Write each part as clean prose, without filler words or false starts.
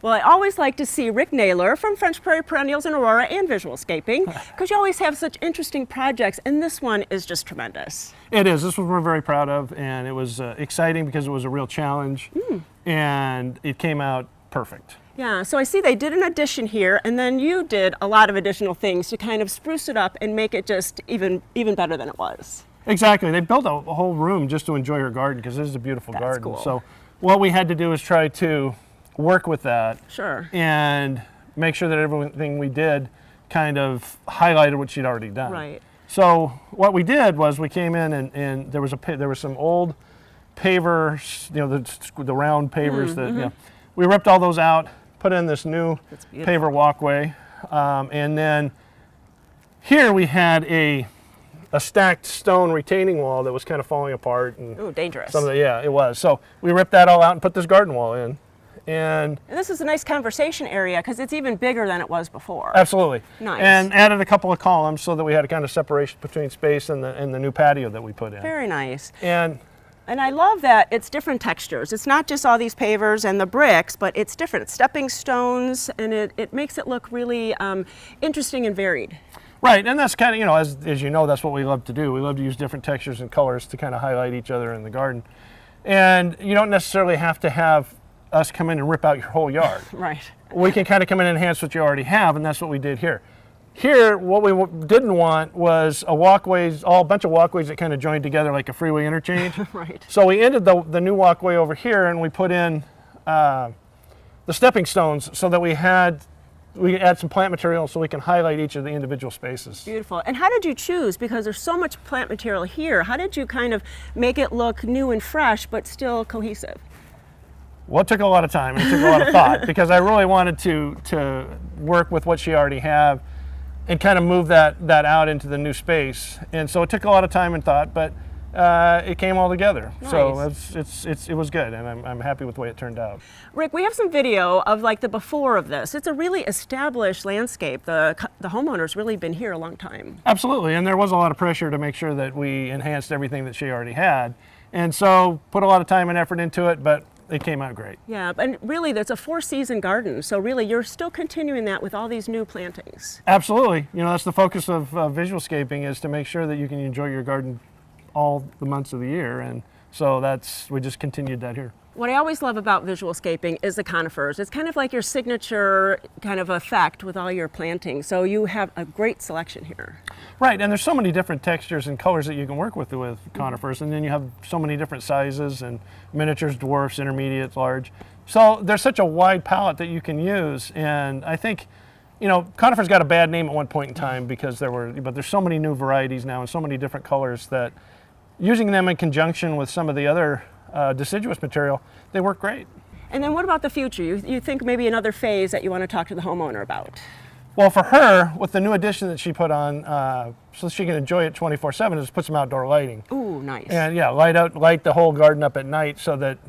Well, I always like to see Rick Naylor from French Prairie Perennials in Aurora and Visualscaping, because you always have such interesting projects, and this one is just tremendous. It is. This one we're very proud of, and it was exciting because it was a real challenge, and it came out perfect. Yeah, so I see they did an addition here, and then you did a lot of additional things to kind of spruce it up and make it just even better than it was. Exactly. They built a whole room just to enjoy her garden, because this is a beautiful garden. Cool. So what we had to do is try to work with that. Sure. And make sure that everything we did kind of highlighted what she'd already done. Right. So what we did was we came in and there was some old pavers, you know, the round pavers that, you know, we ripped all those out, put in this new paver walkway, and then here we had a stacked stone retaining wall that was kind of falling apart. And ooh, dangerous. Yeah, it was. So we ripped that all out and put this garden wall in. And this is a nice conversation area because it's even bigger than it was before. Absolutely. Nice. And added a couple of columns so that we had a kind of separation between space and the new patio that we put in. Very nice. And I love that it's different textures. It's not just all these pavers and the bricks, but it's different. It's stepping stones, and it makes it look really interesting and varied. Right, and that's kind of, you know, as you know, that's what we love to do. We love to use different textures and colors to kind of highlight each other in the garden. And you don't necessarily have to have us come in and rip out your whole yard. Right. We can kind of come in and enhance what you already have, and that's what we did here. Here, what we didn't want was a bunch of walkways that kind of joined together like a freeway interchange. Right. So we ended the new walkway over here, and we put in the stepping stones so that we add some plant material so we can highlight each of the individual spaces. Beautiful. And how did you choose? Because there's so much plant material here. How did you kind of make it look new and fresh, but still cohesive? Well, it took a lot of time and it took a lot of thought because I really wanted to work with what she already had and kind of move that out into the new space. And so it took a lot of time and thought, but it came all together. Nice. So it was good, and I'm happy with the way it turned out. Rick, we have some video of like the before of this. It's a really established landscape. The homeowner's really been here a long time. Absolutely, and there was a lot of pressure to make sure that we enhanced everything that she already had. And so put a lot of time and effort into it, but it came out great. Yeah, and really that's a 4-season garden, so really you're still continuing that with all these new plantings. Absolutely. You know, that's the focus of Visualscaping, is to make sure that you can enjoy your garden all the months of the year, and so we just continued that here. What I always love about Visualscaping is the conifers. It's kind of like your signature kind of effect with all your planting, so you have a great selection here. Right, and there's so many different textures and colors that you can work with conifers, and then you have so many different sizes and miniatures, dwarfs, intermediates, large. So there's such a wide palette that you can use, and I think, you know, conifers got a bad name at one point in time because but there's so many new varieties now and so many different colors that using them in conjunction with some of the other deciduous material, they work great. And then what about the future? You think maybe another phase that you want to talk to the homeowner about? Well, for her, with the new addition that she put on, so she can enjoy it 24/7, is put some outdoor lighting. Ooh, nice. And yeah, light the whole garden up at night so that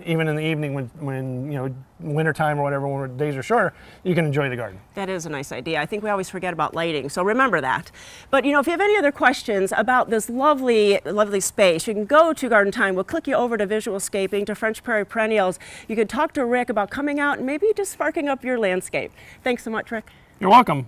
even in the evening when you know, wintertime or whatever, when days are shorter, you can enjoy the garden. That is a nice idea. I think we always forget about lighting, so remember that. But you know, if you have any other questions about this lovely, lovely space, you can go to Garden Time. We'll click you over to Visualscaping, to French Prairie Perennials. You can talk to Rick about coming out and maybe just sparking up your landscape. Thanks so much, Rick. You're welcome.